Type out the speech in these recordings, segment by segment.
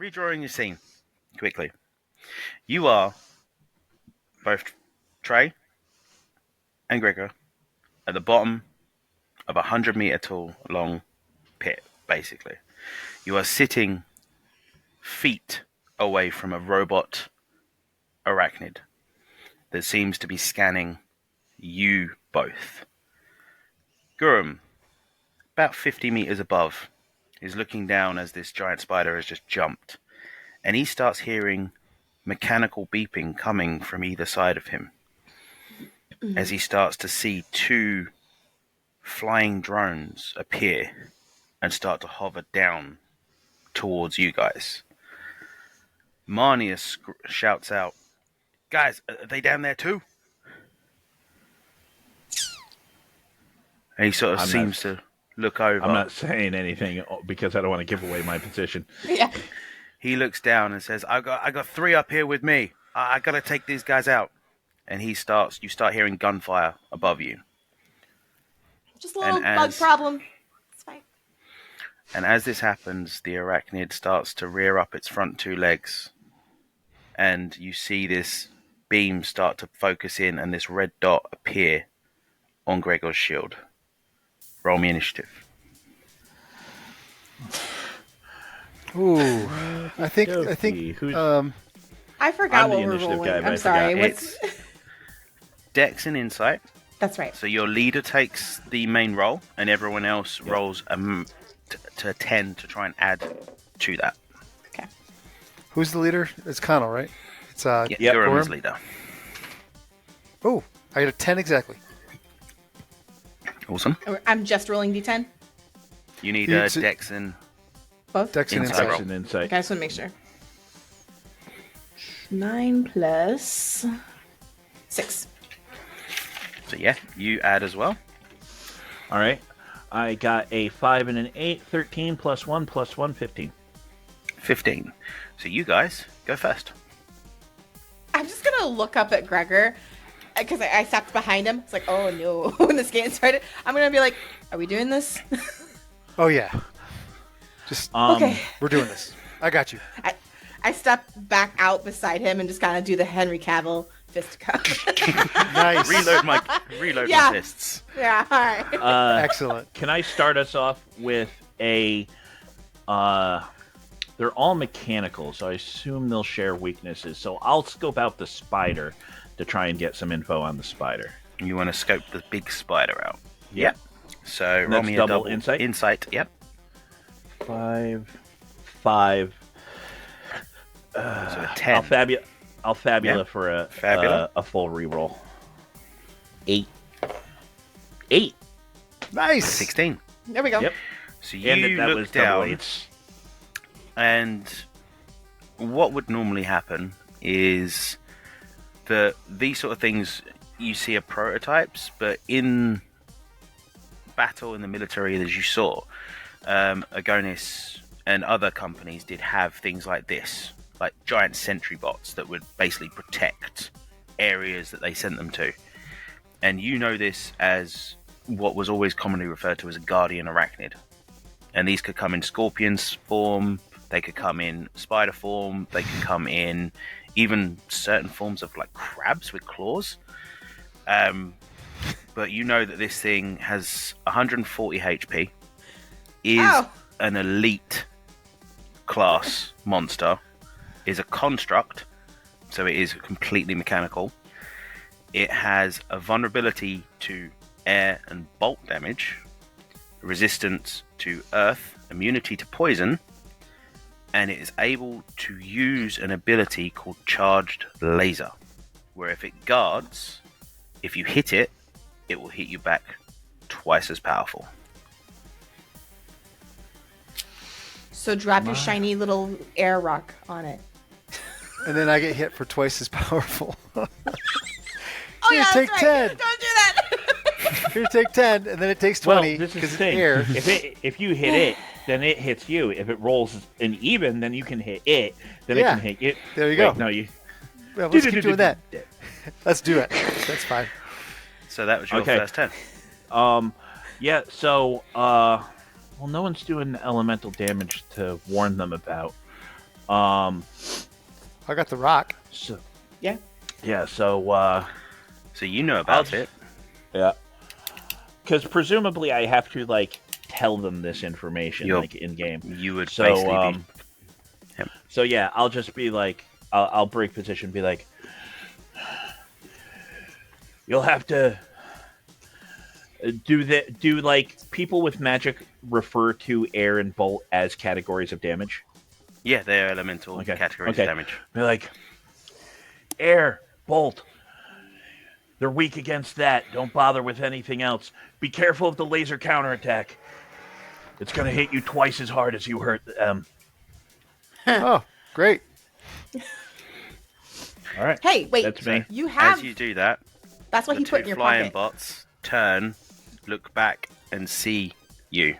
redrawing your scene quickly. You are both Trey and Gregor at the bottom of a 100-meter tall long pit, basically. You are sitting feet away from a robot arachnid that seems to be scanning you both. Gurum, about 50 meters above, is looking down as this giant spider has just jumped, and he starts hearing mechanical beeping coming from either side of him as he starts to see two flying drones appear and start to hover down towards you guys. Marnius shouts out, "Guys, are they down there too?" And he sort of seems to look over. I'm not saying anything because I don't want to give away my position. Yeah. He looks down and says, I got 3 up here with me. I got to take these guys out. And you start hearing gunfire above you. Just a little bug problem. It's fine. And as this happens, the arachnid starts to rear up its front 2 legs. And you see this beam start to focus in and this red dot appear on Gregor's shield. Roll me initiative. Ooh, I think. I forgot what we're initiative rolling. guy, I'm sorry. It's Dex and Insight. That's right. So your leader takes the main roll, and everyone else rolls to 10 to try and add to that. Okay. Who's the leader? It's Connell, right? It's Gurum is leader. Oh, I got a 10 exactly. Awesome. I'm just rolling D10. You need Dex and Both? Dex and Insight. Insight. Okay, I just want to make sure. 9 plus 6. So yeah, you add as well. All right. I got a 5 and an 8, 13 plus 1 plus 1, 15. 15. So you guys go first. I'm just going to look up at Gregor because I stepped behind him. It's like, oh no, when this game started. I'm going to be like, are we doing this? Oh, yeah. Just, okay. We're doing this. I got you. I step back out beside him and just kind of do the Henry Cavill fist cup. Nice. Reload my fists. Yeah, all right. Excellent. Can I start us off with a... they're all mechanical, so I assume they'll share weaknesses. So I'll scope out the spider to try and get some info on the spider. You want to scope the big spider out. Yep. So roll me a double insight. Insight, yep. 5. So a 10. I'll Fabula for a full reroll. 8. Nice. 16. There we go. Yep. So you look down, and what would normally happen is that these sort of things you see are prototypes, but in battle in the military, as you saw, Agonis and other companies did have things like this, like giant sentry bots that would basically protect areas that they sent them to. And you know this as what was always commonly referred to as a guardian arachnid. And these could come in scorpion's form, they could come in spider form, they could come in even certain forms of like crabs with claws. But you know that this thing has 140 HP, is an elite class monster, is a construct, so it is completely mechanical. It has a vulnerability to air and bolt damage, resistance to earth, immunity to poison, and it is able to use an ability called Charged Laser, where if it guards, if you hit it, it will hit you back twice as powerful. So drop your shiny little air rock on it. And then I get hit for twice as powerful. Oh Here, yeah, take that's right. 10. Don't do that. Here, take 10, and then it takes 20 Well, this is because the it's thing. air. If you hit it, then it hits you. If it rolls an even, then you can hit it. Then it can hit you. There you go. No, you. Well, let's keep doing that. Let's do it. That's fine. So that was your first turn. Yeah. So, well, no one's doing elemental damage to warn them about. Um, I got the rock. so Yeah. yeah, so So you know about it. yeah, because presumably I have to like tell them this information You're- like in game. You would So basically be. Yep. so yeah, I'll just be like, I'll break position, be like, you'll have to do like people with magic refer to air and bolt as categories of damage. Yeah, they're elemental categories of damage. Be like, air, bolt. They're weak against that. Don't bother with anything else. Be careful of the laser counterattack. It's going to hit you twice as hard as you hurt them. Oh, great. All right. Hey, wait. That's me. You have. As you do that, That's what the he put in two your flying pocket. bots turn, look back, and see you.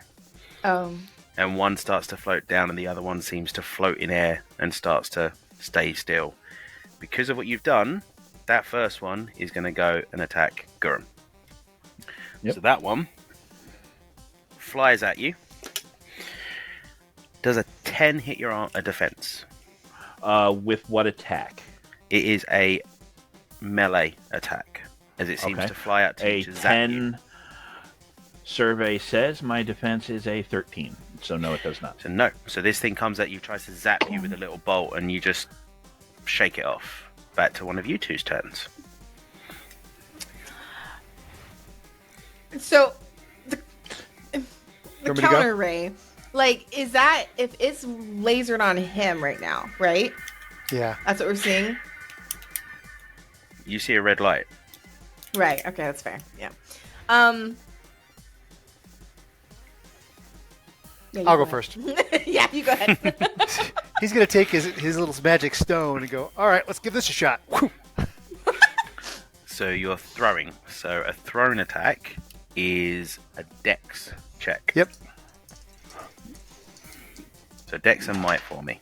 Oh. And one starts to float down, and the other one seems to float in air and starts to stay still. Because of what you've done, that first one is going to go and attack Gurren. Yep. So that one flies at you. Does a 10 hit your a defense? With what attack? It is a melee attack, as it seems Okay. to fly out to A you to zap you. 10 survey says my defense is a 13. So no, it does not. So no. So this thing comes at you, tries to zap you with a little bolt, and you just shake it off. Back to one of you two's turns. So the Want me to go? counter ray, like, is that if it's lasered on him right now, right? Yeah. That's what we're seeing. You see a red light. Right. Okay, that's fair. Yeah. Yeah, you I'll go ahead. first. Yeah, you go ahead. He's going to take his little magic stone and go, all right, let's give this a shot. Whew. So you're throwing. So a thrown attack is a dex check. Yep. So dex and might for me.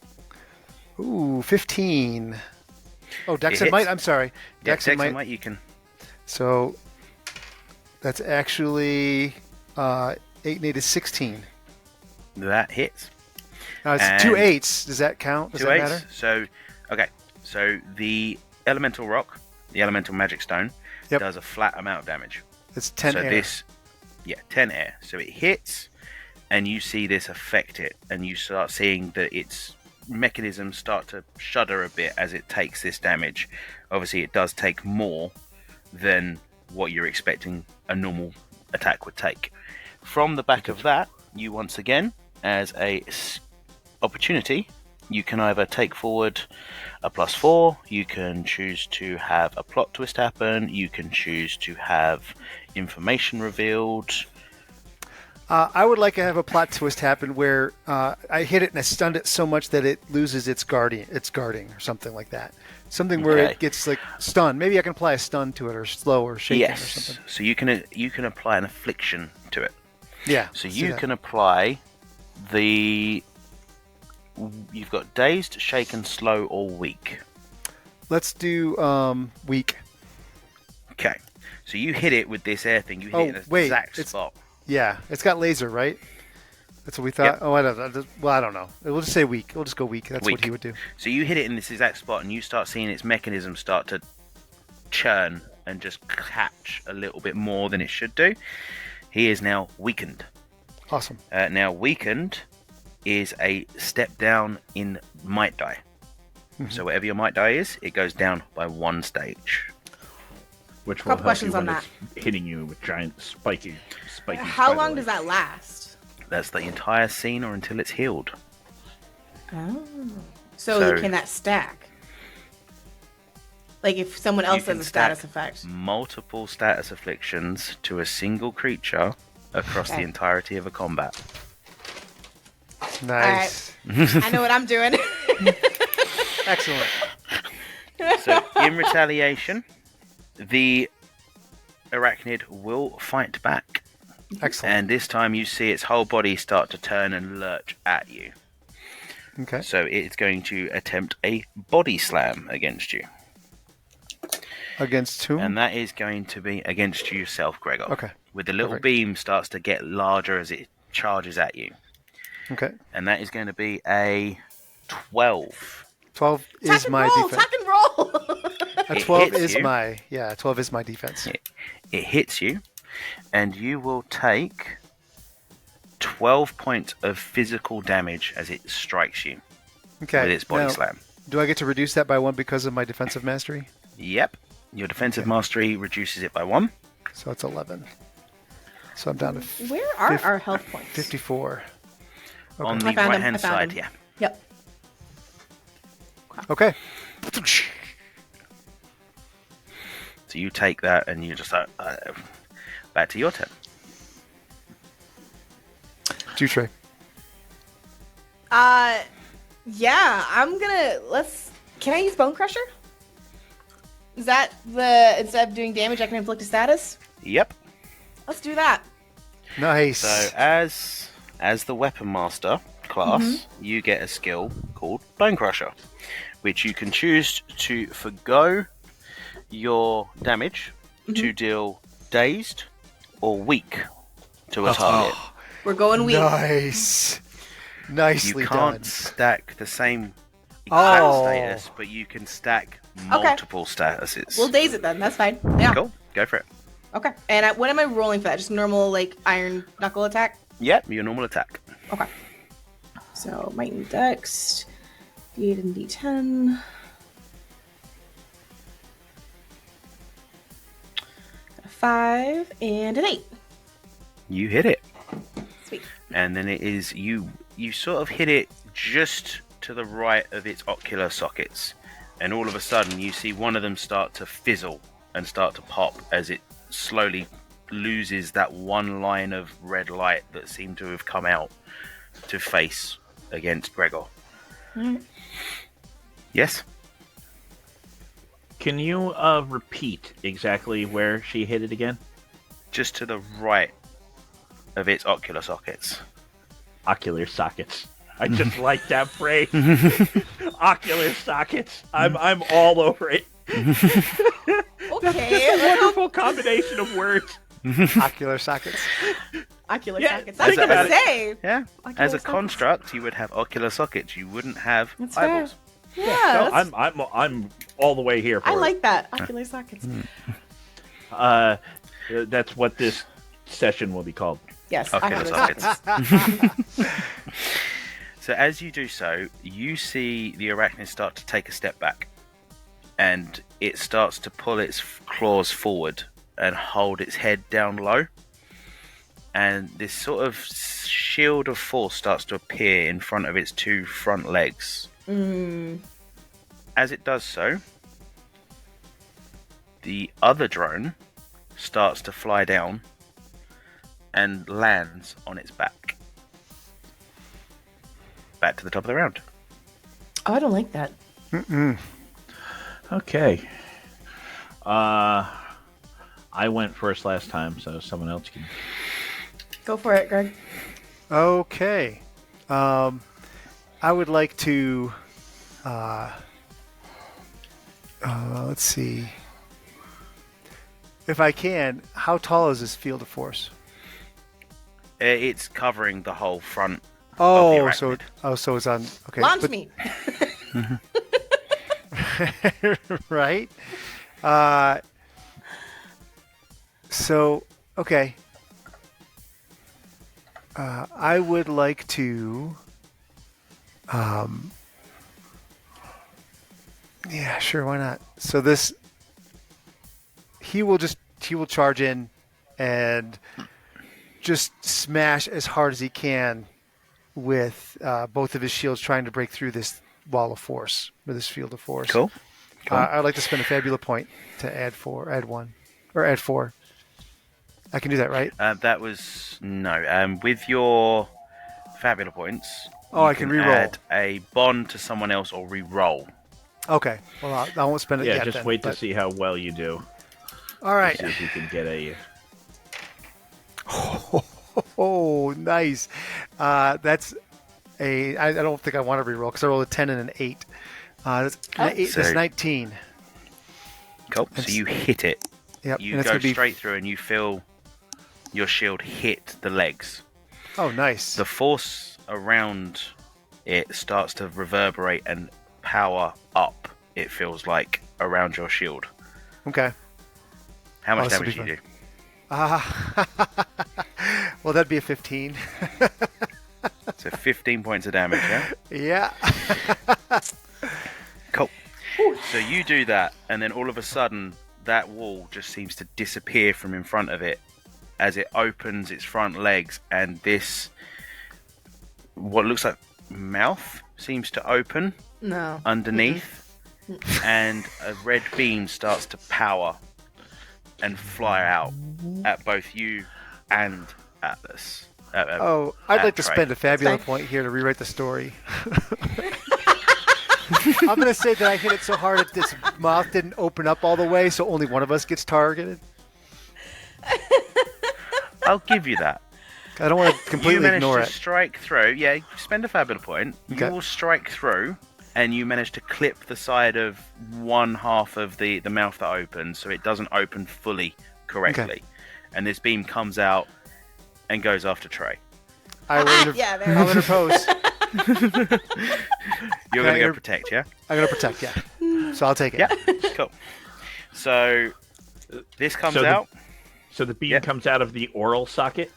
Ooh, 15. Oh, Dex It and Might. hits. I'm sorry. Yeah, Dex and Might. you can. So that's actually 8 and 8 is 16. That hits. Now it's And 2 8s. Does that count? Does Two that eights. matter? So, okay. So the elemental rock, the elemental magic stone, Yep. does a flat amount of damage. It's 10 so air. this, 10 air. So it hits, and you see this affect it, and you start seeing that its mechanisms start to shudder a bit as it takes this damage. Obviously, it does take more than what you're expecting a normal attack would take. From the back of that, you once again, as a opportunity, you can either take forward a +4, you can choose to have a plot twist happen, you can choose to have information revealed. I would like to have a plot twist happen where I hit it and I stunned it so much that it loses its guarding or something like that. Something where Okay. it gets like stunned. Maybe I can apply a stun to it or slow or shaking or Yes, something. so you can apply an affliction to it. Yeah. So let's do you that. can apply you've got dazed, shaken, slow, or weak. Let's do weak. Okay. So you hit it with this air thing. You hit Oh, it in the wait, exact it's- spot. Yeah, it's got laser, right? That's what we thought. Yep. Oh, I don't know. We'll just say weak. We'll just go weak. That's Weak. what he would do. So you hit it in this exact spot, and you start seeing its mechanism start to churn and just catch a little bit more than it should do. He is now weakened. Awesome. Now weakened is a step down in might die. Mm-hmm. So whatever your might die is, it goes down by one stage. Which will Couple help questions you when on it's hitting you with giant spiky. How spider long does legs. that last? That's the entire scene, or until it's healed. Oh. So, So- can that stack? Like if someone else can has a status stack effect. Multiple status afflictions to a single creature across Okay. the entirety of a combat. Nice. I know what I'm doing. Excellent. So, in retaliation, the arachnid will fight back. Excellent. And this time you see its whole body start to turn and lurch at you. Okay. So it's going to attempt a body slam against you. Against whom? And that is going to be against yourself, Gregor. Okay. With the little Perfect. beam starts to get larger as it charges at you. Okay. And that is going to be a 12. 12 Attack is and my roll, defense. attack and roll. A It 12 hits is you. my 12 is my defense. It hits you, and you will take 12 points of physical damage as it strikes you Okay. with its body Now, slam. do I get to reduce that by 1 because of my defensive mastery? Yep. Your defensive Okay. mastery reduces it by 1. So it's 11. So I'm down to Where are our health points? 54. Okay. On I the found him, right-hand I found side, him. yeah. Yep. Okay. So you take that, and you just back to your turn. Trey. Yeah, I'm gonna can I use Bone Crusher? Is that instead of doing damage I can inflict a status? Yep. Let's do that. Nice. So as the weapon master class, you get a skill called Bone Crusher, which you can choose to forgo your damage to deal dazed or weak to a target. We're going weak. Nice. Nicely You can't done. stack the same exact Oh. status, but you can stack multiple statuses. We'll daze it then. That's fine. Yeah. Cool. Go for it. Okay. And what am I rolling for that? Just normal like iron knuckle attack? Yep, your normal attack. Okay. So might and dex, d8 and d10. A 5 and an 8. You hit it. Sweet. And then it is you sort of hit it just to the right of its ocular sockets, and all of a sudden you see one of them start to fizzle and start to pop as it slowly loses that one line of red light that seemed to have come out to face against Gregor. Yes. Can you repeat exactly where she hit it again? Just to the right of its ocular sockets. Ocular sockets. I just like that phrase. Ocular sockets. I'm all over it. Okay. A wonderful combination of words. Ocular sockets. Ocular Yeah, sockets. I was think gonna about it. say. Yeah. Ocular As a sockets. construct, you would have ocular sockets. You wouldn't have That's fair. eyeballs. Yeah. No, that's- I'm all the way here for I it. like that. Ocular sockets. That's what this session will be called. Yes. Ocular Ocular sockets. sockets. So as you do so, you see the arachnid start to take a step back, and it starts to pull its claws forward and hold its head down low, and this sort of shield of force starts to appear in front of its two front legs. As it does so, the other drone starts to fly down and lands on its back. Back to the top of the round. Oh, I don't like that. Okay. I went first last time, so someone else can. Go for it, Greg. Okay. I would like to. Let's see. If I can, how tall is this field of force? It's covering the whole front. Oh, the so arachnid. so it's on. Okay. Launch but- me. right? So, okay. I would like to. Yeah, sure. Why not? So he will charge in and just smash as hard as he can with both of his shields, trying to break through this wall of force, or this field of force. Cool. I'd like to spend a Fabula point to add 4. I can do that, right? That was no. With your Fabula points, Oh, you I can re-roll. add a bond to someone else or re-roll. Okay. Well, I won't spend it Yeah, yet. just then, wait to but- see how well you do. All right. See if you can get a. Oh, nice. That's a. I don't think I want to re-roll because I rolled a 10 and an 8. That's So- 19. Cool. So you hit it. Yep. You and it's go gonna be. straight through, and you feel your shield hit the legs. Oh, nice. The force around it starts to reverberate and power up, it feels like, around your shield. Okay. How much this will damage be do you do? Well, that'd be a 15. So 15 points of damage, yeah? Yeah. Cool. So you do that, and then all of a sudden, that wall just seems to disappear from in front of it as it opens its front legs, and this, what looks like mouth, seems to open No. underneath, and a red beam starts to power and fly out at both you and Atlas. Oh, I'd like to Trey. spend a Fabula fine. point here to rewrite the story. I'm going to say that I hit it so hard that this mouth didn't open up all the way, so only one of us gets targeted. I'll give you that. I don't want to You completely manage ignore to it. strike through. Yeah, spend a Fabula point. Okay. You will strike through, and you manage to clip the side of one half of the mouth that opens, so it doesn't open fully correctly. Okay. And this beam comes out and goes after Trey. I will Yeah, there I'll it is. interpose. You're going to go protect, yeah? I'm going to protect, yeah. So I'll take it. Yeah, cool. So this comes So the- out So the beam Yeah. comes out of the oral socket.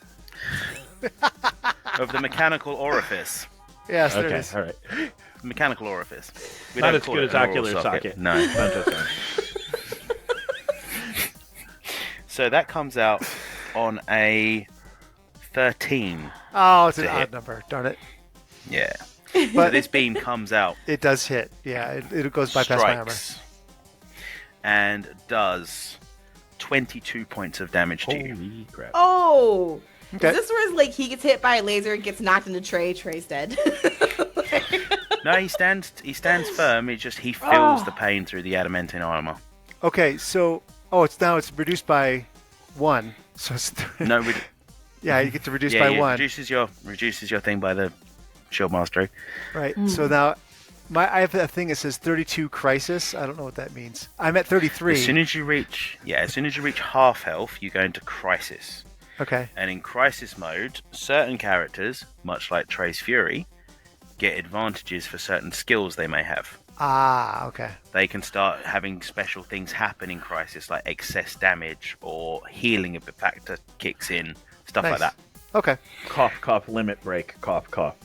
of the mechanical orifice. Yes, there it Okay, is. all right. Mechanical orifice. We Not don't as call good it as an oral ocular socket. No. I'm just saying. So that comes out on a 13. Oh, it's an To hit. odd number. Darn it. Yeah. So But this beam comes out, it does hit. Yeah, it goes bypass my armor. strikes, and does 22 points of damage to you. Holy crap. Oh. Okay. Is this where like he gets hit by a laser, gets knocked into Trey, Trey's dead? No, he stands firm. It's just he feels the pain through the adamantine armor. Okay, so it's reduced by 1. So it's No, yeah, you get to reduce yeah, by it 1. reduces your thing by the shield mastery. Right. So now I have a thing that says 32 crisis. I don't know what that means. I'm at 33. As soon as you reach half health, you go into crisis. Okay. And in crisis mode, certain characters, much like Trey's Fury, get advantages for certain skills they may have. Ah, okay. They can start having special things happen in crisis, like excess damage or healing a factor kicks in, stuff like Nice. that. Okay. Cough, cough, limit break. Cough, cough.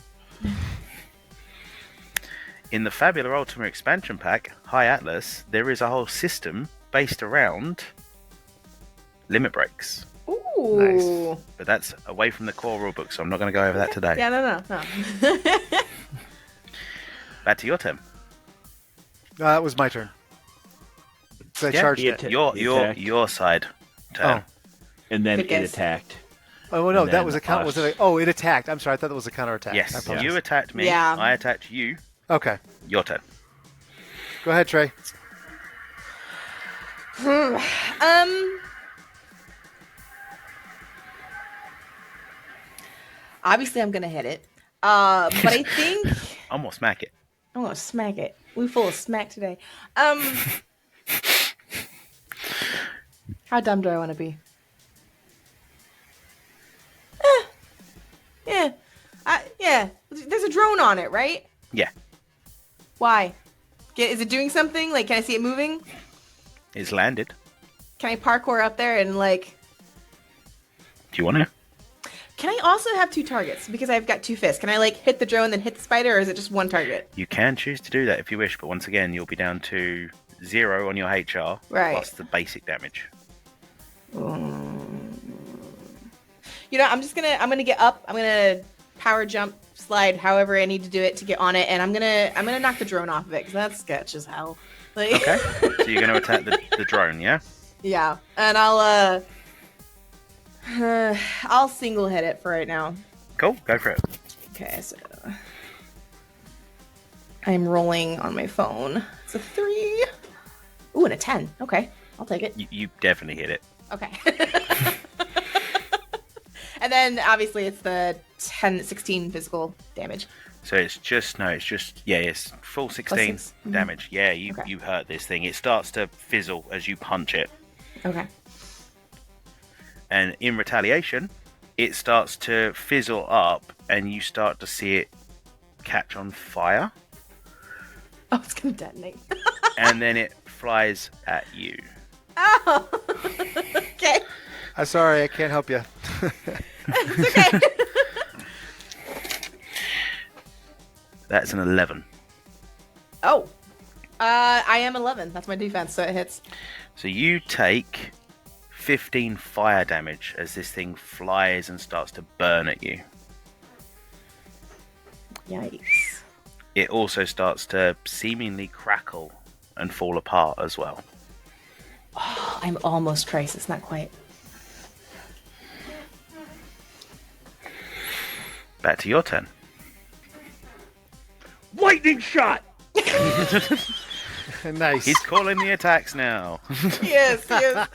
In the Fabula Ultima expansion pack, High Atlas, there is a whole system based around limit breaks. Ooh. But that's away from the core rulebook, so I'm not going to go over that today. Yeah, no. Back to your turn. That was my turn. So I Yeah, charged he it. atta- Your side turn. And then Good it guess. attacked. Oh, well, no, And that then was a count. Was us. it? It attacked. I'm sorry. I thought that was a counterattack. I Yes, apologize. you attacked me. Yeah. I attacked you. Okay. Your turn. Go ahead, Trey. Obviously, I'm gonna hit it. But I think I'm gonna smack it. I'm gonna smack it. We full of smack today. How dumb do I want to be? Yeah. There's a drone on it, right? Yeah, Why? Is it doing something? Like, can I see it moving? it's landed. Can I parkour up there and like? Do you want to? Can I also have 2 targets because I've got 2 fists? Can I like hit the drone then hit the spider, or is it just 1 target? You can choose to do that if you wish, but once again, you'll be down to 0 on your HR Right. plus the basic damage. You know, I'm gonna get up. I'm gonna power jump, slide, however I need to do it to get on it, and I'm gonna knock the drone off of it because that's sketch as hell. Like, Okay. So you're going to attack the drone, yeah? yeah, and I'll single hit it for right now. Cool. Go for it. Okay, so I'm rolling on my phone. It's a 3. Ooh, and a 10. Okay, I'll take it. You definitely hit it. Okay. And then obviously it's the 16 physical damage. So it's full 16 6. damage. Yeah, Okay. you hurt this thing. It starts to fizzle as you punch it. Okay. And in retaliation, it starts to fizzle up and you start to see it catch on fire, Oh, it's gonna detonate. and then it flies at you. Oh. Okay. I'm sorry, I can't help you. It's okay. That's an 11. Oh. I am 11. That's my defense, so it hits. So you take 15 fire damage as this thing flies and starts to burn at you. Yikes. It also starts to seemingly crackle and fall apart as well. Oh, I'm almost crisis, not quite. Back to your turn. Lightning shot. Nice. He's calling the attacks now. Yes, yes.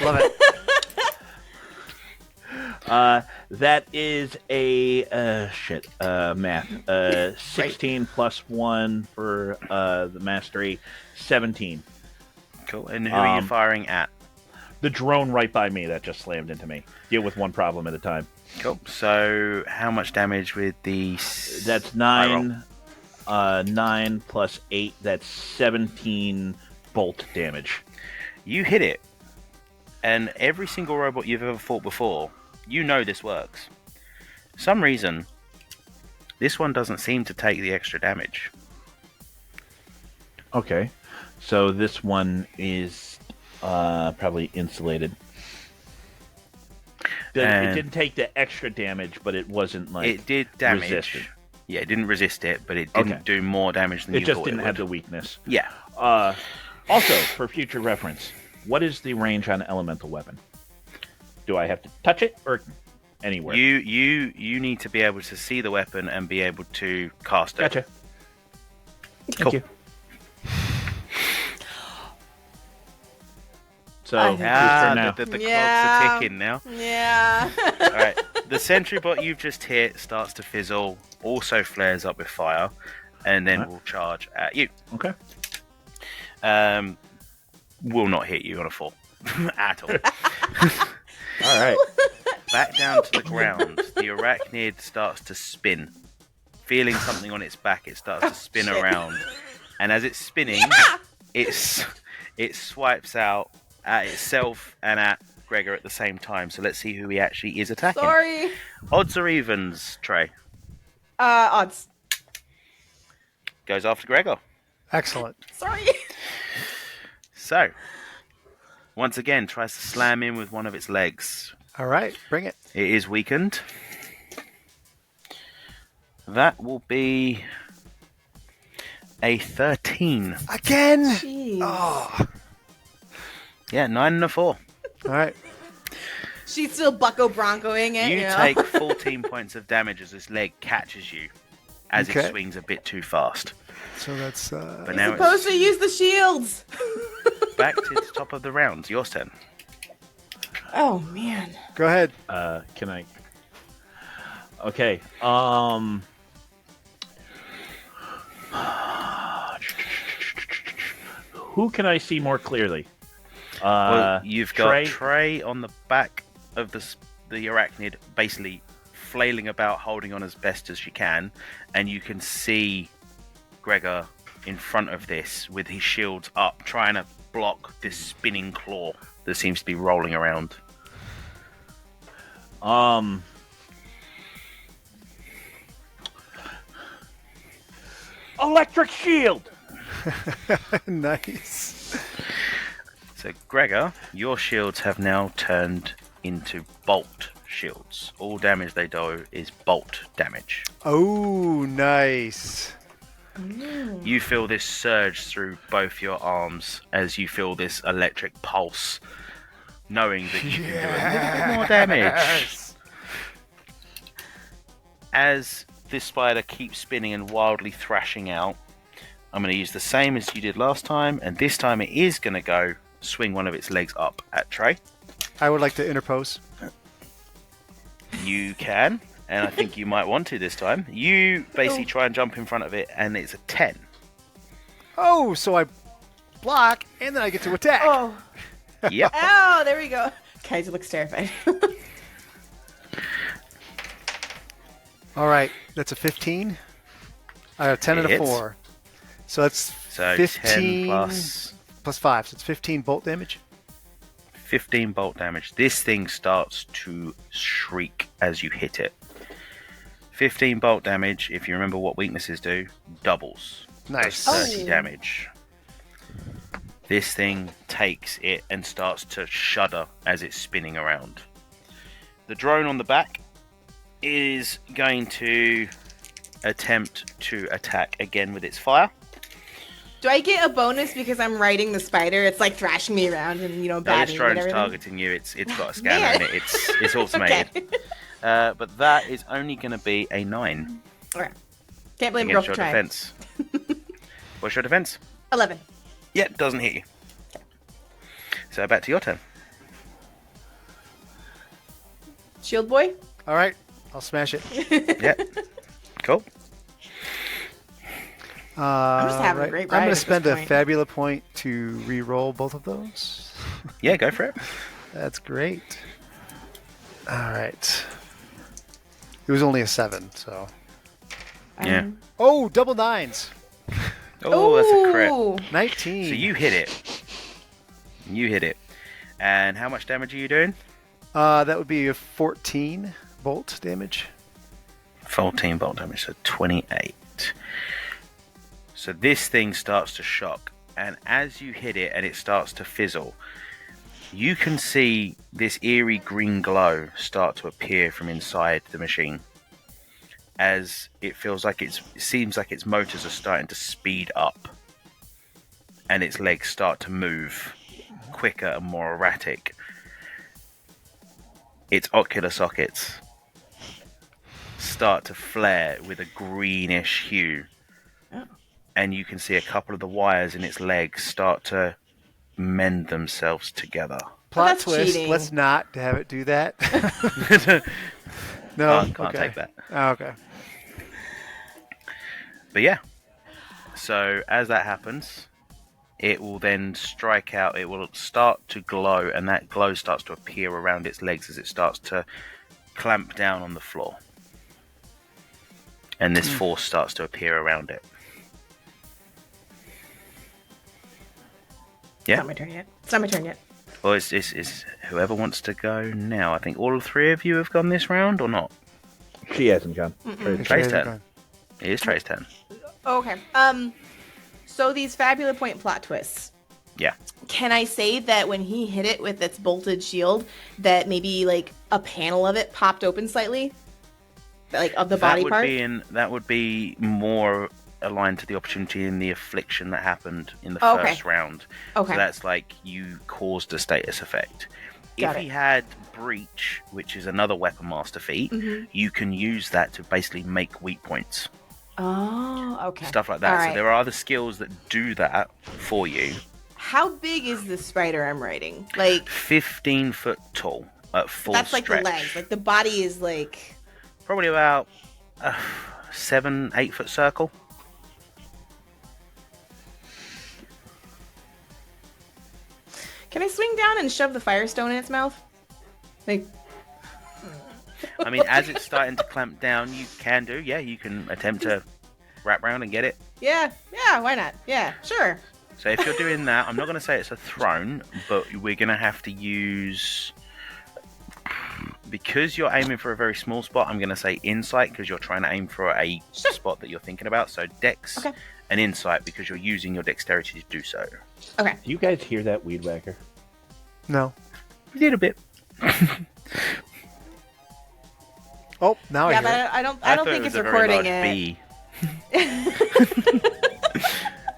Love it. That is a math. 16 plus 1 for the mastery, 17. Cool. And who are you firing at? The drone right by me that just slammed into me. Deal with one problem at a time. Cool. So how much damage with the... That's I roll. 9 plus 8. That's 17 bolt damage. You hit it, and every single robot you've ever fought before, you know this works. For some reason, this one doesn't seem to take the extra damage. Okay. So this one is probably insulated. It didn't take the extra damage, but it wasn't like It did damage. resisted. Yeah, it didn't resist it, but it didn't Okay. do more damage than It you just thought didn't it have would. the weakness. Yeah. Also, for future reference, what is the range on elemental weapon? Do I have to touch it or anywhere? You need to be able to see the weapon and be able to cast it. Gotcha. Cool. Thank you. So, I whose think- turn now? The Yeah. clock's a ticking now. Yeah. All right. The sentry bot you've just hit starts to fizzle, also flares up with fire, and then Alright. will charge at you. Okay. Will not hit you on a 4 at all. All right. Back down to the ground. The arachnid starts to spin. Feeling something on its back, it starts to spin shit. around. And as it's spinning, it swipes out at itself and at Gregor at the same time. So let's see who he actually is attacking. Sorry. Odds or evens, Trey? Odds. Goes after Gregor. Excellent. Sorry. So, once again, tries to slam in with one of its legs. All right, bring it. It is weakened. That will be a 13. Again. Jeez. Oh. Yeah, 9 and a 4. All right. She's still bucko broncoing it. You know? take 14 points of damage as this leg catches you as Okay. it swings a bit too fast. So that's But You're now supposed it's to use the shields. back to the top of the round. Your turn. Oh man. go ahead. Can I? Okay. Who can I see more clearly? Well, you've got Trey? Trey on the back of the arachnid, basically flailing about, holding on as best as she can, and you can see Gregor in front of this with his shields up, trying to block this spinning claw that seems to be rolling around. Electric shield. Nice. So, Gregor, your shields have now turned into bolt shields. All damage they do is bolt damage. Oh, nice. You feel this surge through both your arms as you feel this electric pulse, knowing that you can do a little bit more damage. Yes. As this spider keeps spinning and wildly thrashing out, I'm going to use the same as you did last time, and this time it is going to go swing one of its legs up at Trey. I would like to interpose. You can, and I think you might want to this time. You basically try and jump in front of it, and it's a 10. Oh, so I block and then I get to attack. Oh. Yep. Oh, there we go. Kaiser looks terrified. All right, that's a 15. I have 10 It and a hits. 4. So that's So 15 10 plus plus 5. So it's 15 bolt damage. 15 bolt damage. This thing starts to shriek as you hit it. 15 bolt damage, if you remember what weaknesses do, doubles. Nice. Does 30 Oh. damage. This thing takes it and starts to shudder as it's spinning around. The drone on the back is going to attempt to attack again with its fire. Do I get a bonus because I'm riding the spider? It's like thrashing me around and No, this batting me and drone's everything. targeting you. It's got a scanner Man. in it. It's automated. Okay. But that is only going to be a 9 Okay. Can't blame girl against for your trying. defense. What's your defense? 11. Yeah, doesn't hit you. So back to your turn. Shield boy? All right. I'll smash it. Yeah. Cool. I'm just having a great ride I'm going at to spend a this point. Fabula point to re-roll both of those. Yeah, go for it. That's great. All right. It was only a 7, so. Yeah. Oh, double 9s. Oh, that's a crit. Ooh. 19. So you hit it. You hit it. And how much damage are you doing? That would be a 14 bolt damage. 14 bolt damage, so 28. So this thing starts to shock, and as you hit it and it starts to fizzle, you can see this eerie green glow start to appear from inside the machine. As it seems like its motors are starting to speed up, and its legs start to move quicker and more erratic. Its ocular sockets start to flare with a greenish hue. Oh. And you can see a couple of the wires in its legs start to mend themselves together. Plot that's twist. cheating. Let's not have it do that. No, Can't okay. take that. Oh, okay. But yeah. So as that happens, it will then strike out. It will start to glow, and that glow starts to appear around its legs as it starts to clamp down on the floor. And this force starts to appear around it. Yeah. It's not my turn yet. It's not my turn yet. Well, it's whoever wants to go now. I think all 3 of you have gone this round, or not? She hasn't gone. Trey's turn. It is Trey's turn. Okay. So these Fabula point plot twists. Yeah. Can I say that when he hit it with its bolted shield, that maybe like a panel of it popped open slightly, like of the body part? That would be more aligned to the opportunity in the affliction that happened in the Okay. first round. Okay. So that's like you caused a status effect. Got If it. he had breach, which is another weapon master feat, you can use that to basically make weak points. Oh, okay. Stuff like that. All So right. there are other skills that do that for you. How big is the spider I'm riding? Like 15 foot tall at full that's like stretch. the legs. Like the body is like. Probably about 7-8 foot circle. Can I swing down and shove the firestone in its mouth? Like. I mean, as it's starting to clamp down, you can do. Yeah, you can attempt to wrap around and get it. Yeah. Why not? Yeah. Sure. So if you're doing that, I'm not going to say it's a thrown, but we're going to have to use... Because you're aiming for a very small spot, I'm going to say insight, because you're trying to aim for a spot that you're thinking about. So dex Okay. and insight, because you're using your dexterity to do so. Okay. Do you guys hear that weed whacker? No. A little bit. Oh, now Yeah, I hear it. but I don't thought think was it's a very recording large it. bee.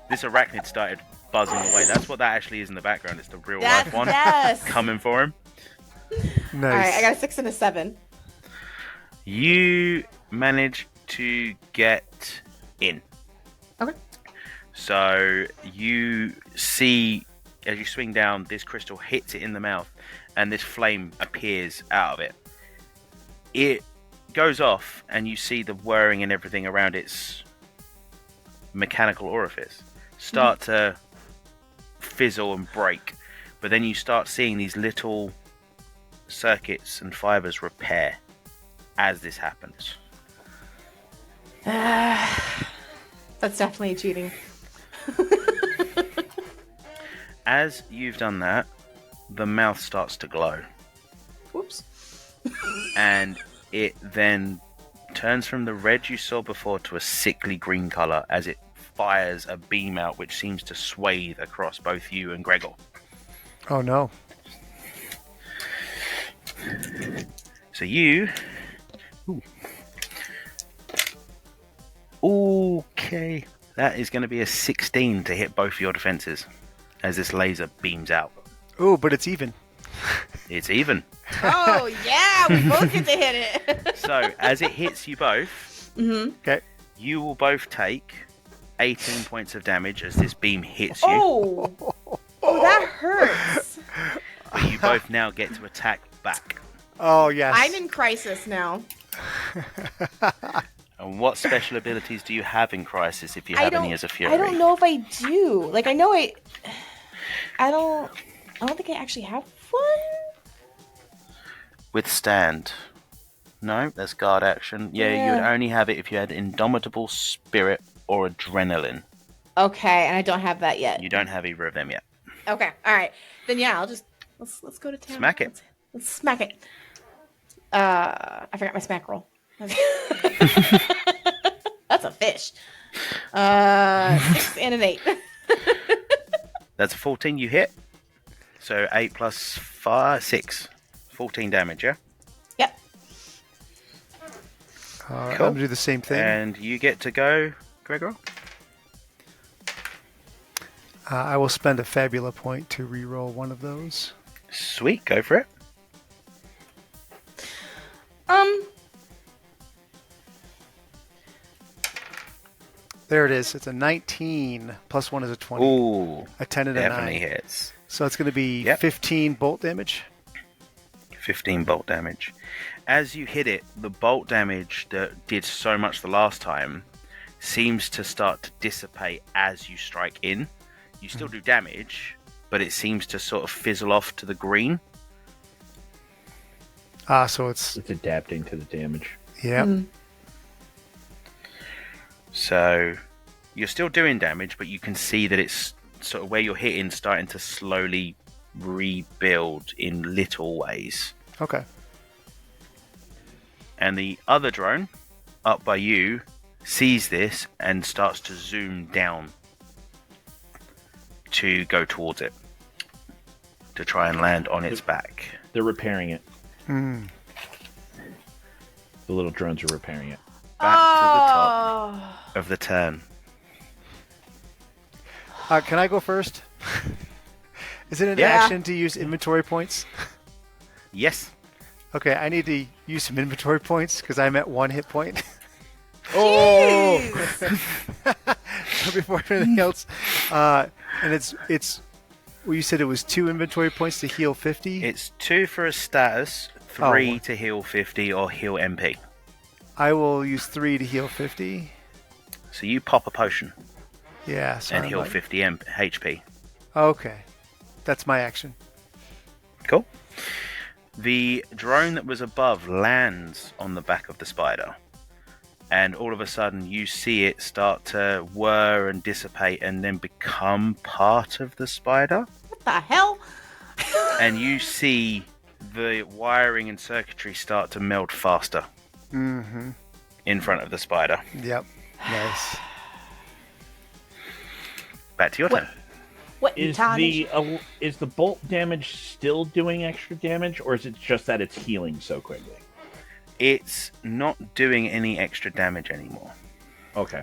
This arachnid started buzzing away. That's what that actually is in the background. It's the real life one Yes. coming for him. Nice. All right, I got a 6 and a 7. You manage to get in. Okay. So you see, as you swing down, this crystal hits it in the mouth, and this flame appears out of it. It goes off, and you see the whirring and everything around its mechanical orifice start to fizzle and break. But then you start seeing these little circuits and fibers repair as this happens. That's definitely cheating. As you've done that, the mouth starts to glow. Whoops. And it then turns from the red you saw before to a sickly green colour as it fires a beam out which seems to swathe across both you and Gregor. Oh no. So you... Ooh. Okay. That is going to be a 16 to hit both your defences as this laser beams out. Oh, but it's even. It's even. Oh, yeah, we both get to hit it. So, as it hits you both, Okay. you will both take 18 points of damage as this beam hits you. Oh, that hurts. But you both now get to attack back. Oh, yes. I'm in crisis now. And what special abilities do you have in Crisis if you have any as a Fury? I don't know if I do. Like, I know I don't think I actually have one. Withstand. No, that's guard action. Yeah, you would only have it if you had Indomitable Spirit or Adrenaline. Okay, and I don't have that yet. You don't have either of them yet. Okay, all right. Then yeah, I'll just let's go to town. Smack it. Let's smack it. I forgot my smack roll. That's a fish. 6 and an 8. That's a 14 you hit. So 8 plus 5, 6. 14 damage, yeah? Yep. All right, Cool. I'm going to do the same thing. And you get to go, Gregor? I will spend a Fabula point to reroll one of those. Sweet, go for it. There it is. It's a 19. Plus 1 is a 20. Ooh, A 10 and a definitely 9. hits. So it's going to be Yep. 15 bolt damage. 15 bolt damage. As you hit it, the bolt damage that did so much the last time seems to start to dissipate as you strike in. You still do damage, but it seems to sort of fizzle off to the green. So it's... It's adapting to the damage. Yeah. So you're still doing damage, but you can see that it's sort of where you're hitting starting to slowly rebuild in little ways. Okay. And the other drone up by you sees this and starts to zoom down to go towards it to try and land on its back. They're repairing it. Hmm. The little drones are repairing it. Back to the top of the turn. Can I go first? Is it an Yeah. action to use inventory points? Yes. Okay, I need to use some inventory points because I'm at 1 hit point. Oh! So before anything else, and it's. Well, you said it was 2 inventory points to heal 50. It's 2 for a status, 3 Oh. to heal 50 or heal MP. I will use 3 to heal 50. So you pop a potion Yeah, so and I'm heal like- 50 HP. Okay, that's my action. Cool. The drone that was above lands on the back of the spider. And all of a sudden you see it start to whir and dissipate and then become part of the spider. What the hell? And you see the wiring and circuitry start to meld faster Mm-hmm. in front of the spider. Yep. Nice. Back to your What? turn. What Is the bolt damage still doing extra damage, or is it just that it's healing so quickly? It's not doing any extra damage anymore. Okay.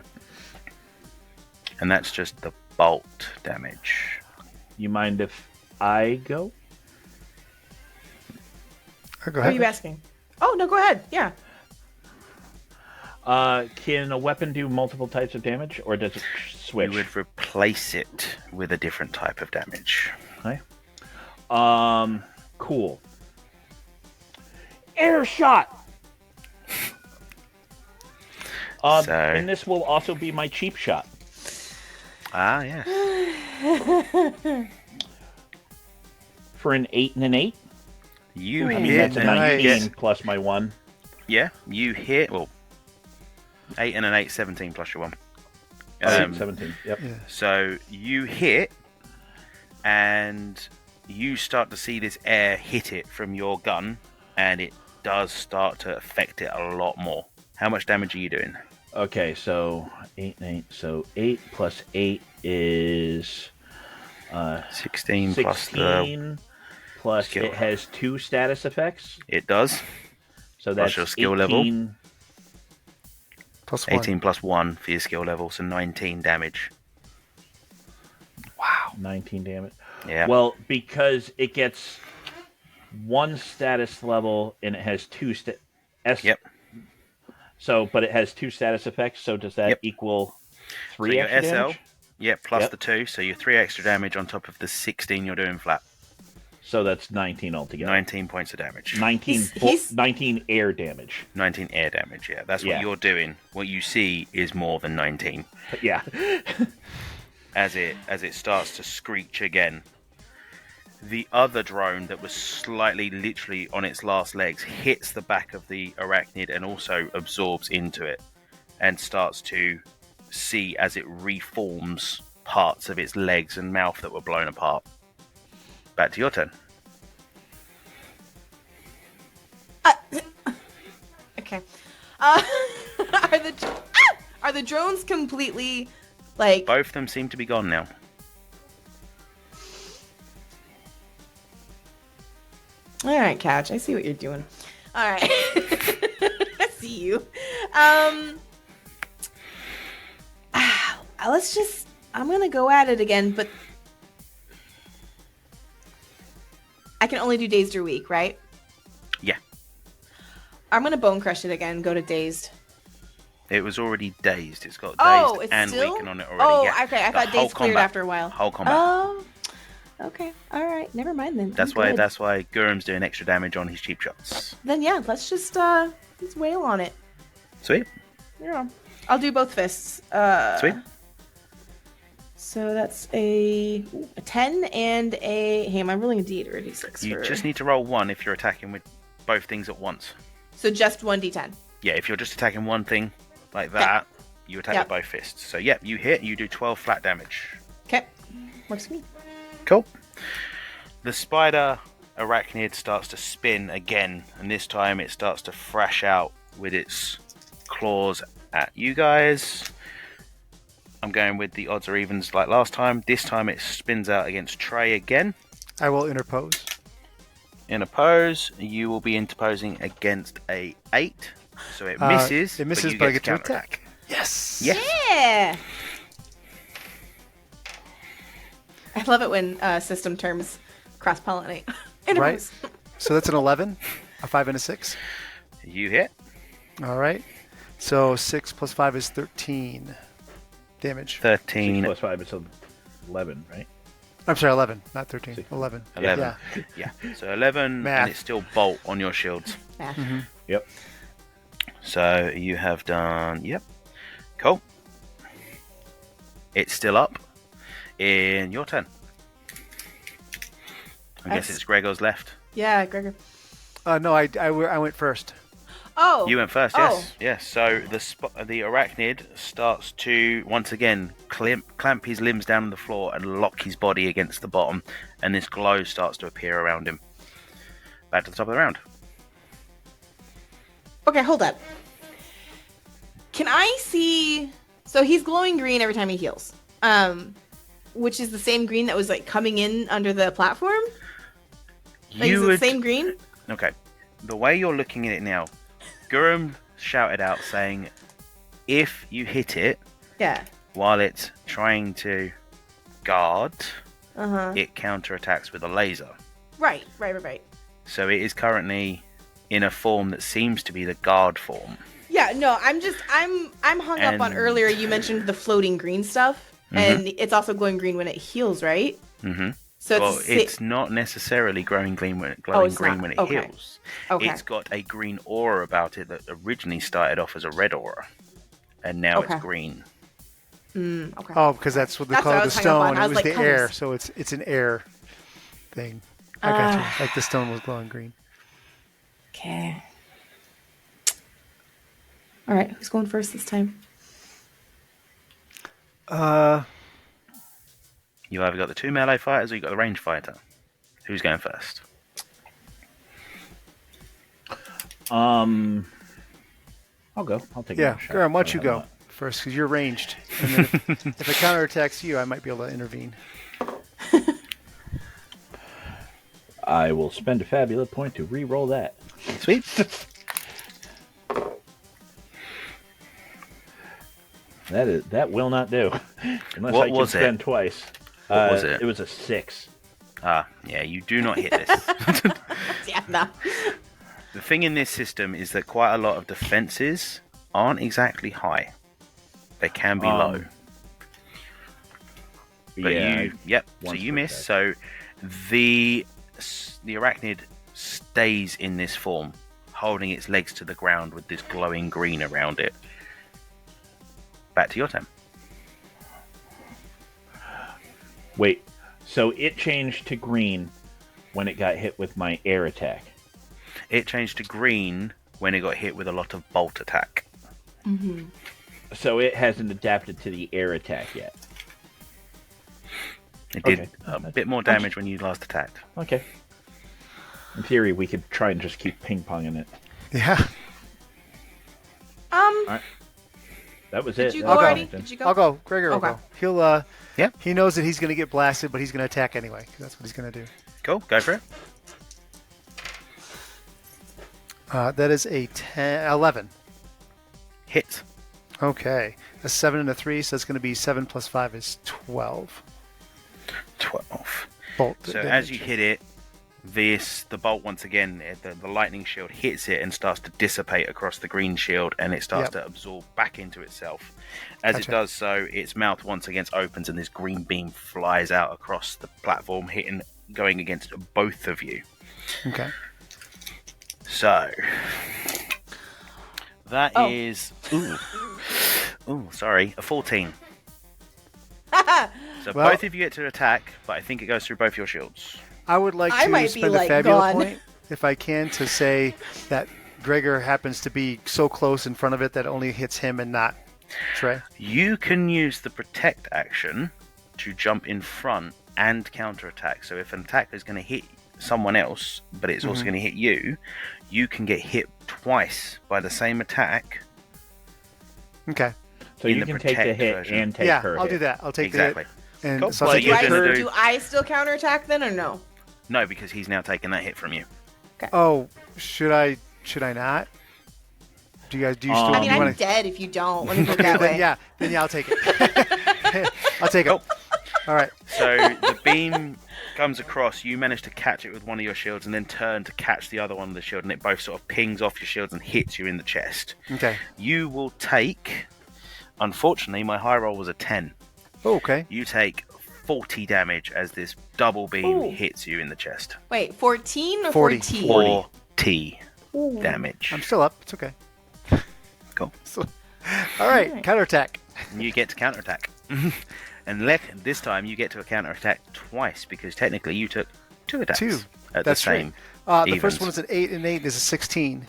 And that's just the bolt damage. You mind if I go? Go What are ahead. you asking? Oh, no, go ahead. Yeah. Can a weapon do multiple types of damage, or does it switch? You would replace it with a different type of damage. Okay. Cool. Air shot. So- And this will also be my cheap shot. Ah, yes. For an 8 and an 8. You I mean, hit that's a and you 19 get, plus my 1. yeah, you hit, well, 8 and an 8, 17 plus your 1. Oh, Um, 17. Yep. Yeah. So you hit, and you start to see this air hit it from your gun, and it does start to affect it a lot more. How much damage are you doing? Okay, so 8 and 8. So 8 plus 8 is 16 plus the 16. Plus skill. it has 2 status effects. It does. So Plus that's your skill 18. level. Plus 1. 18 plus 1 for your skill level, so 19 damage. Wow. 19 damage. Yeah. Well, because it gets 1 status level and it has 2 Yep. So, but it has 2 status effects. So does that Yep. equal So 3 your extra SL, damage? yep, plus Yep. the 2, so you're 3 extra damage on top of the 16 you're doing flat. So that's 19 altogether. 19 points of damage. 19, He's- 19 air damage. 19 air damage, yeah. That's what Yeah. you're doing. What you see is more than 19. Yeah. As it starts to screech again. The other drone that was slightly literally on its last legs hits the back of the arachnid and also absorbs into it and starts to see as it reforms parts of its legs and mouth that were blown apart. Back to your turn. Okay. Are the drones completely like? Both of them seem to be gone now. All right, Couch. I see what you're doing. All right. I see you. Let's just. I'm gonna go at it again, but I can only do dazed or weak, right? Yeah. I'm gonna bone crush it again. Go to dazed. It was already dazed. It's got dazed Oh, it's and still. weakened on it already. Oh, yeah. okay. I The thought whole dazed cleared combat- after a while. Whole combat. Oh. Okay. All right. Never mind then. That's I'm why. good. That's why Gurum's doing extra damage on his cheap shots. Then yeah, let's just let's wail on it. Sweet. Yeah. I'll do both fists. Sweet. So that's a 10 and a. Hey, am I rolling a D or a D6? You for... just need to roll 1 if you're attacking with both things at once. So just one D10. Yeah, if you're just attacking one thing like that, you attack Yep. with both fists. So yeah, you hit. You do 12 flat damage. Okay. Works for me. Cool. The spider arachnid starts to spin again, and this time it starts to thrash out with its claws at you guys. I'm going with the odds or evens like last time. This time it spins out against Trey again. I will interpose. Interpose. You will be interposing against a 8. So it misses. It misses, you but I get get to counterattack. attack. Yes. Yeah. Yeah. I love it when system terms cross pollinate. Right. So that's an 11, a 5, and a 6. You hit. All right. So 6 plus 5 is 13 damage. 13. 6 plus 5 is 11, right? I'm sorry, 11, not 13. Six. 11. 11. Yeah. Yeah. So 11, Math. and it's still bolt on your shields. Yeah. Yep. So you have done. Yep. Cool. It's still up. In your turn. I guess it's Gregor's left. Yeah, Gregor. No, I went first. Oh. You went first, Oh. yes. Yes. So the arachnid starts to once again clamp his limbs down on the floor and lock his body against the bottom, and this glow starts to appear around him. Back to the top of the round. Okay, hold up. Can I see? So he's glowing green every time he heals. Which is the same green that was like coming in under the platform. Like, is it the same green? Okay. The way you're looking at it now, Gurum shouted out saying, if you hit it Yeah. while it's trying to guard, Uh-huh. it counterattacks with a laser. Right. So it is currently in a form that seems to be the guard form. Yeah, no, I'm hung up on And- earlier you mentioned the floating green stuff. And it's also glowing green when it heals, right? Mm-hmm. So Well, it's, it's not necessarily glowing green when it's not. when it Okay. heals. Okay. It's got a green aura about it that originally started off as a red aura, and now Okay. it's green. okay. Oh, because that's what they That's call what I the was hung up on. stone. I It was was like, the air, colors. so it's an air thing. I got you. Like the stone was glowing green. Okay. All right, who's going first this time? Uh, You either got the 2 melee fighters or you got the ranged fighter. Who's going first? I'll go. I'll take yeah, a shot. Graham, why don't you How go about- first? Because you're ranged. And then if it counterattacks you, I might be able to intervene. I will spend a Fabula point to re-roll that. Sweet. That will not do. Unless What I was can it? spend twice. What was it? It was a 6. Yeah, you do not hit this. Yeah, no. The thing in this system is that quite a lot of defenses aren't exactly high. They can be low. But yeah. yep. So once you per miss. attack. So the arachnid stays in this form, holding its legs to the ground with this glowing green around it. Back to your turn. Wait. So it changed to green when it got hit with my air attack. It changed to green when it got hit with a lot of bolt attack. Mm-hmm. So it hasn't adapted to the air attack yet. It did Okay. a bit more damage when you last attacked. Okay. In theory, we could try and just keep ping-ponging it. Yeah. That was Did it. you That go was already? everything. Did you go? I'll go. Gregor will Okay. go. He'll, Yeah. he knows that he's going to get blasted, but he's going to attack anyway. 'Cause that's what he's going to do. Cool, go for it. That is a 11. Hit. Okay. A 7 and a 3, so it's going to be 7 plus 5 is 12. 12. Bolt. So damage. as you hit it, the bolt once again, the lightning shield hits it and starts to dissipate across the green shield, and it starts to absorb back into itself. As Gotcha. it does so, its mouth once again opens, and this green beam flies out across the platform, going against both of you. Okay. So that is sorry, a 14. So Well- both of you get to attack, but I think it goes through both your shields. I would like I to might be, spend a like, Fabula gone. point, if I can, to say that Gregor happens to be so close in front of it that it only hits him and not Trey. You can use the protect action to jump in front and counterattack. So if an attack is going to hit someone else, but it's also going to hit you, you can get hit twice by the same attack. Okay. So In you the can take the protect hit version. and take Yeah, her I'll hit. do that. I'll take Exactly. the hit. And Cool. so I'll Well, take you're the gonna hurt. do- Do I still counterattack then, or no? No, because he's now taking that hit from you. Oh, should I not? Do you still I mean, do you I'm wanna- dead if you don't. Let me put it that way. then yeah, I'll take it. I'll take it. Cool. All right. So the beam comes across, you manage to catch it with one of your shields and then turn to catch the other one of the shield, and it both sort of pings off your shields and hits you in the chest. Okay. You will take, unfortunately, my high roll was a 10. Oh, okay. You take 40 damage as this double beam Ooh. hits you in the chest. Wait, 14 or 40. 14? 40 Ooh. damage. I'm still up. It's okay. Cool. All right. Alright. Counterattack. You get to counterattack. And this time you get to counterattack twice, because technically you took 2 attacks 2. at That's the same. right. The first evens. one is an 8, and 8 is a 16.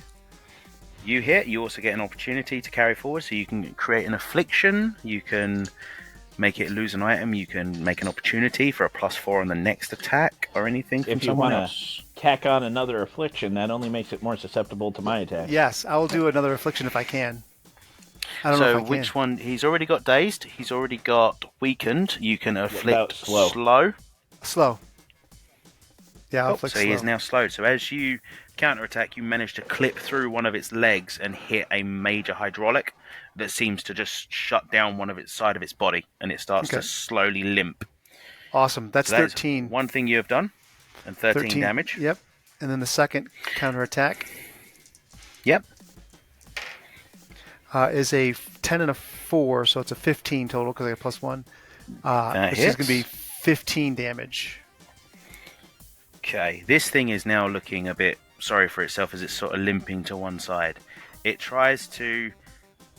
You hit, you also get an opportunity to carry forward, so you can create an affliction, you can make it lose an item, you can make an opportunity for a +4 on the next attack, or anything from If you someone want else. to tack on another affliction, that only makes it more susceptible to my attack. Yes, I will do another affliction if I can. I don't know So if I which can. one? He's already got dazed, he's already got weakened, you can afflict slow? Slow. Yeah, I'll Oh, afflict so he is slow. now slowed. So as you counterattack, you manage to clip through one of its legs and hit a major hydraulic that seems to just shut down one of its side of its body, and it starts Okay. to slowly limp. Awesome. That's So that is 13. one thing you have done, and 13 damage. Yep. And then the second counterattack Yep. is a 10 and a 4, so it's a 15 total because I got +1. That This is going to be hits. 15 damage. Okay, this thing is now looking a bit sorry for itself as it's sort of limping to one side. It tries to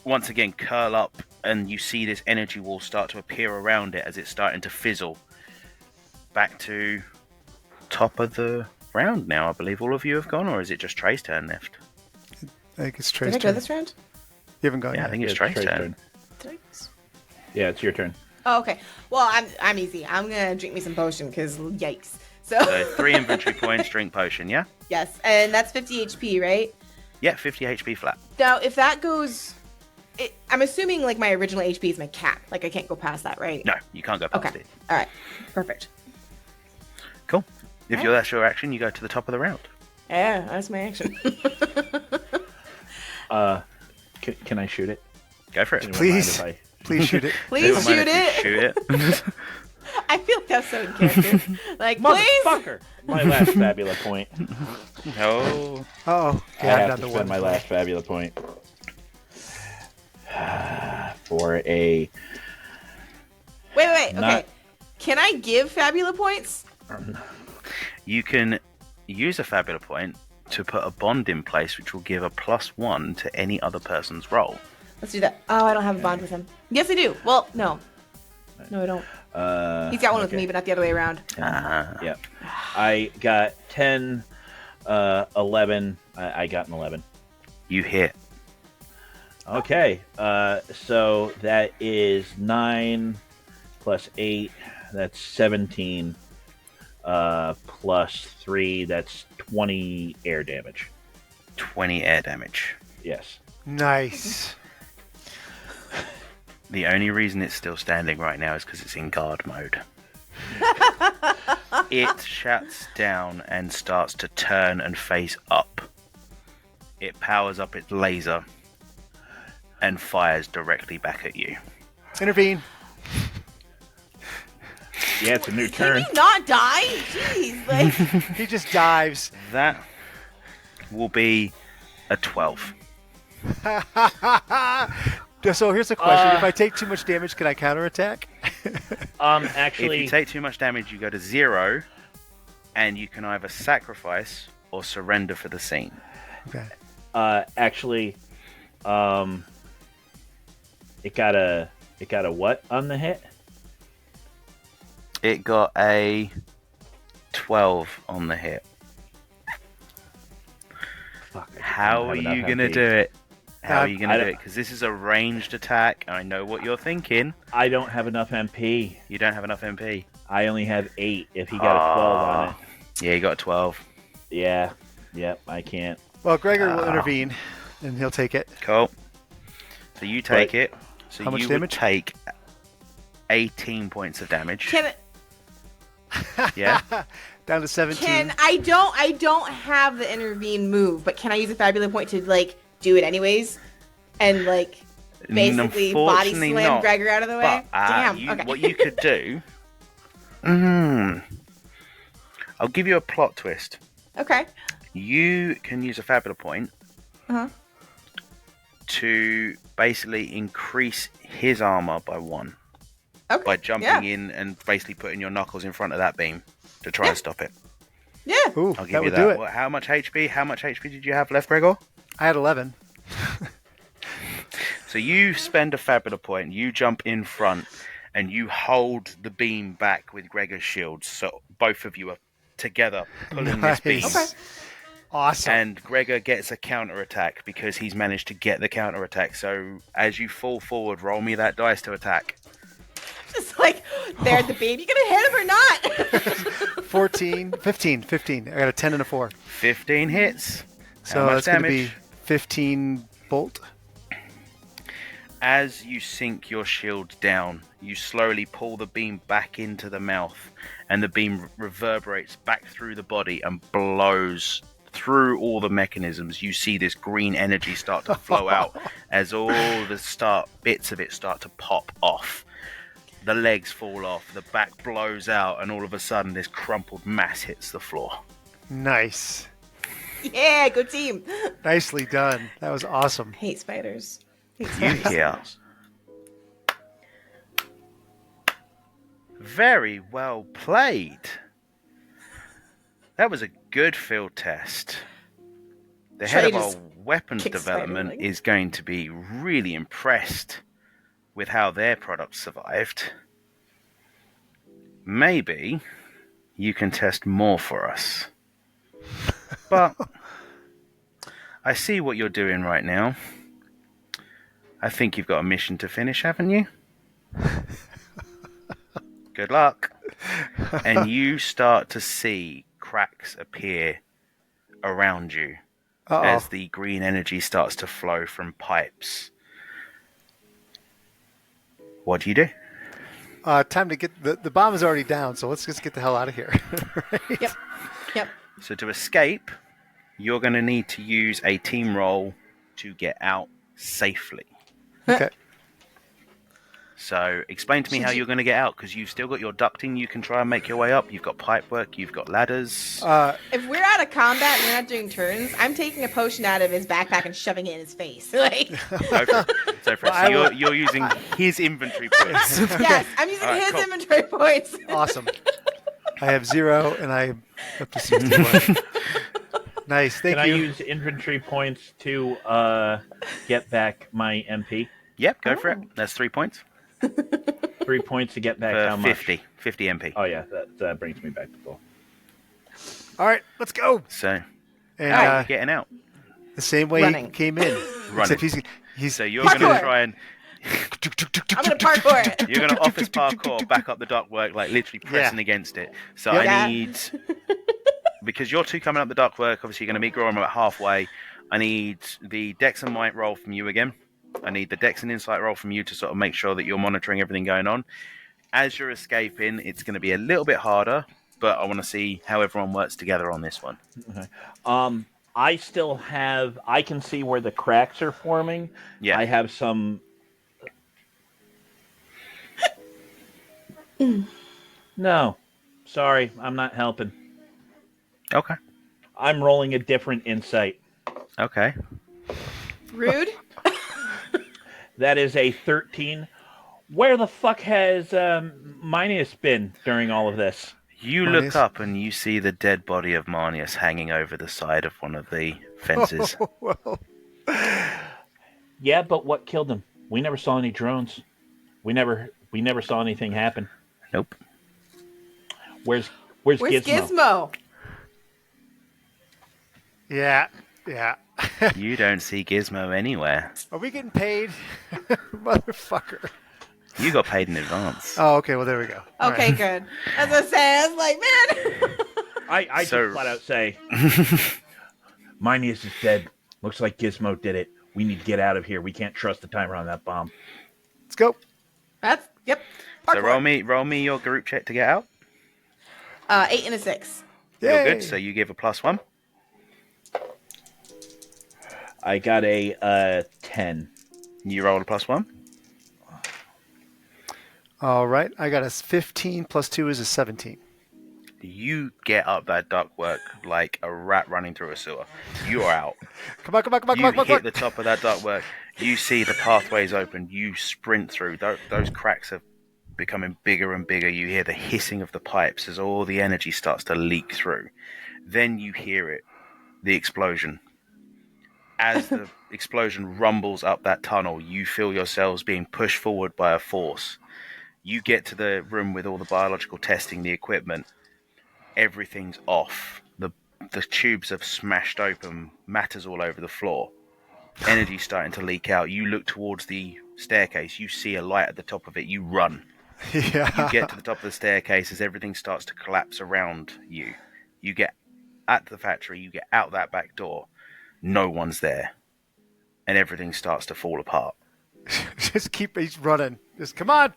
once again curl up, and you see this energy wall start to appear around it as it's starting to fizzle. Back to top of the round now, I believe all of you have gone, or is it just Trey's turn left? I think it's Did Trey's I go turn. this round? You haven't gone Yeah, I yet. think it's Trey's turn. Thanks. Yeah, it's your turn. Oh, okay. Well, I'm easy. I'm gonna drink me some potion because yikes. So So 3 inventory points, drink potion, yeah? yes, and that's 50 HP, right? Yeah, 50 HP flat. Now, if that goes, I'm assuming like my original HP is my cap. Like I can't go past that, right? No, you can't go past Okay. it. All right. Perfect. Cool. If Alright. that's your action, you go to the top of the round. Yeah, that's my action. Can I shoot it? Go for it. Anyone Please. mind if Please shoot it. Please Never mind shoot if you it. Shoot it. I feel like that's so in character. Like, I... please. Motherfucker! My last Fabula point. Oh. Oh, I yeah, I'm have down to to spend one. my last Fabula point. For a... Wait. Okay. Not- Can I give Fabula points? You can use a Fabula point to put a bond in place, which will give a +1 to any other person's roll. Let's do that. Oh, I don't have a bond with him. Yes, I do. Well, no. No, I don't. He's got one with okay. me, but not the other way around. Yeah. I got 10, 11. I got an 11. You hit. Okay. So that is 9 plus 8. That's 17. Plus 3. That's 20 air damage. 20 air damage. Yes. Nice. The only reason it's still standing right now is because it's in guard mode. It shuts down and starts to turn and face up. It powers up its laser and fires directly back at you. Intervene. Yeah, it's a new Can turn. you not die? Jeez. Like, He just dives. That will be a 12. So here's the question: if I take too much damage, can I counterattack? If Actually, you take too much damage, you go to 0, and you can either sacrifice or surrender for the scene. Okay. actually, it got a what on the hit? It got a 12 on the hit. Fuck, I How don't are have you enough going to MP. do it? How are you going I to do don't- it? Because this is a ranged attack. I know what you're thinking. I don't have enough MP. You don't have enough MP. I only have 8. If he got a 12 on it, Yeah, you got a 12. yeah, yep, I can't. Well, Gregor will Oh. intervene, and he'll take it. Cool. So you take it. So How much you damage? would take 18 points of damage. can Yeah. Down to 17. I don't have the intervene move, but can I use a fabulous point to like do it anyways, and like basically body Unfortunately slam not. Gregor out of the way? But Damn. Okay. what you could do. I'll give you a plot twist. Okay. You can use a Fabula point Uh-huh. to basically increase his armor by 1 Okay. by jumping yeah. in and basically putting your knuckles in front of that beam to try and stop it. Yeah. Ooh, I'll give that you would that. do it. Well, how much HP did you have left, Gregor? I had 11. So you spend a Fabula point, you jump in front, and you hold the beam back with Gregor's shield, so both of you are together pulling Nice. this beam. Okay. Awesome. And Gregor gets a counter attack because he's managed to get the counter attack. So as you fall forward, roll me that dice to attack. Just like there at the beam. You gonna hit him or not? 14, 15. I got a 10 and a 4. 15 hits. So How much that's going to damage? be 15 bolt. As you sink your shield down, you slowly pull the beam back into the mouth, and the beam reverberates back through the body and blows through all the mechanisms. You see this green energy start to flow out as all the bits of it start to pop off. The legs fall off, the back blows out, and all of a sudden this crumpled mass hits the floor. Nice. Yeah, good team. Nicely done. That was awesome. Hate spiders. Hate You spiders. hear. Very well played. That was a good field test. The head Trey of our just weapons kicked development Spider-Man. is going to be really impressed with how their product survived. Maybe you can test more for us. But I see what you're doing right now. I think you've got a mission to finish, haven't you? Good luck. And you start to see cracks appear around you as Uh-oh. the green energy starts to flow from pipes. What do you do? Time to get the bomb is already down, so let's just get the hell out of here. Right? Yep. Yep. So to escape, you're going to need to use a team roll to get out safely. Okay. So explain to me how you're going to get out, because you've still got your ducting you can try and make your way up. You've got pipe work, you've got ladders. If we're out of combat and we're not doing turns, I'm taking a potion out of his backpack and shoving it in his face. Like, Go for it. Go for it. So you're using his inventory points. yes, I'm using Alright, his cool. inventory points. Awesome. I have 0, and I'm up to 61. Nice. Thank Can you. I use inventory points to get back my MP? Yep, go for it. That's 3 points 3 points to get back for how much? 50 MP. Oh yeah, that brings me back to full. All right, let's go. So And how are you getting out? the same way Running. he came in. Running. Except he's So you're going to Parkour. try and I'm gonna parkour it. you're going to office parkour back up the ductwork, like literally pressing against it. So Yep. I need, because you're two coming up the ductwork, obviously you're going to meet Gorum about halfway. I need the Dex and Might roll from you again. I need the Dex and Insight roll from you to sort of make sure that you're monitoring everything going on. As you're escaping, it's going to be a little bit harder, but I want to see how everyone works together on this one. Okay. I still have. I can see where the cracks are forming. Yeah. I have some. No, sorry, I'm not helping. Okay. I'm rolling a different insight. Okay. Rude. That is a 13. Where the fuck has Minas been during all of this? You Manius? look up and you see the dead body of Marnius hanging over the side of one of the fences. well, Yeah, but what killed him? We never saw any drones. We never saw anything happen. Nope. Where's Where's Gizmo? Gizmo? yeah. You don't see Gizmo anywhere. Are we getting paid? Motherfucker. You got paid in advance. Oh, okay. Well, there we go. All Okay, right. good. As I say, I was like, man. I So- just flat out say, Minas is dead. Looks like Gizmo did it. We need to get out of here. We can't trust the timer on that bomb. Let's go. That's yep. So Parkour. roll me your group check to get out. 8 and a 6. You're Yay. good. So you give a +1. I got a 10. You roll a +1. All right. I got a 15 plus 2 is a 17. You get up that ductwork like a rat running through a sewer. You are out. Come on. You hit the top of that ductwork. You see the pathways open. You sprint through. Those cracks are becoming bigger and bigger. You hear the hissing of the pipes as all the energy starts to leak through. Then you hear it, the explosion. As the explosion rumbles up that tunnel, you feel yourselves being pushed forward by a force. You get to the room with all the biological testing, the equipment. Everything's off. The tubes have smashed open, matters all over the floor. Energy starting to leak out. You look towards the staircase. You see a light at the top of it. You run. Yeah. You get to the top of the staircase as everything starts to collapse around you. You get at the factory. You get out that back door. No one's there. And everything starts to fall apart. Just keep running. Just come on.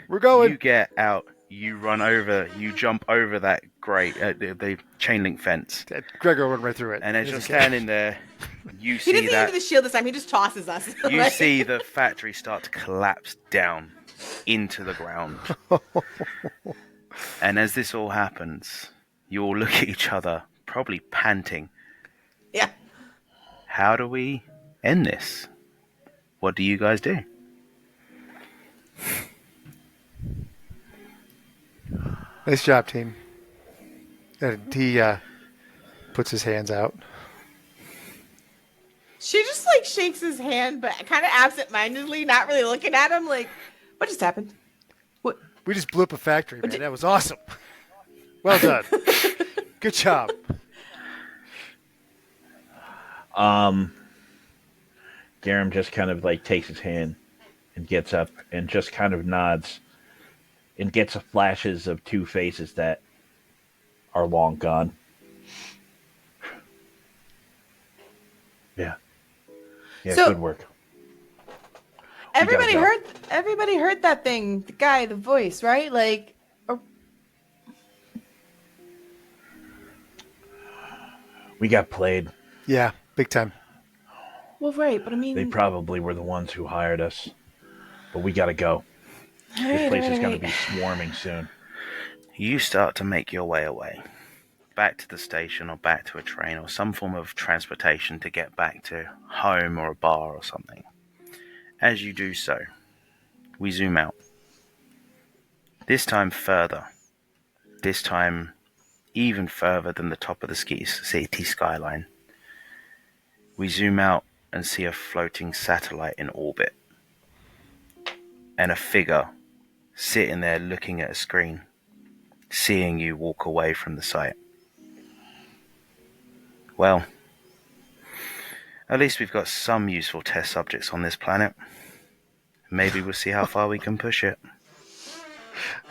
We're going. You get out. You run over. You jump over that grate, the chain link fence. Gregor went right through it. And as He you're doesn't care. standing there, you He see doesn't that use the shield this time. He just tosses us. you Like- see the factory start to collapse down into the ground. And as this all happens, you all look at each other, probably panting. Yeah. How do we end this? What do you guys do? Nice job, team. And he puts his hands out. She just like shakes his hand, but kind of absent-mindedly, not really looking at him. Like, what just happened? What? We just blew up a factory, man. That was awesome. Well done. Good job. Garum just kind of like takes his hand and gets up and just kind of nods. and gets flashes of two faces that are long gone. Yeah. Yeah, So- good work. Everybody go. heard. Everybody heard that thing. The guy, the voice, right? Like, or, We got played. Yeah, big time. well, right. But I mean, They probably were the ones who hired us. But we gotta go. all This right, place all is right, gonna all be right. swarming soon. You start to make your way away. Back to the station or back to a train or some form of transportation to get back to home or a bar or something. As you do so, we zoom out. This time further. This time even further than the top of the city skyline. We zoom out and see a floating satellite in orbit. And a figure sitting there looking at a screen, seeing you walk away from the site. Well, at least we've got some useful test subjects on this planet. Maybe we'll see how far we can push it.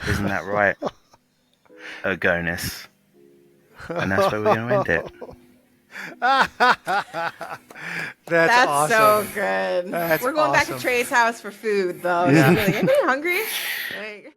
Isn't that right, Ergonis? And that's where we're going to end it. That's awesome. so good. That's We're going back to awesome. Trey's house for food, though. Yeah. He's like, anybody hungry? Like,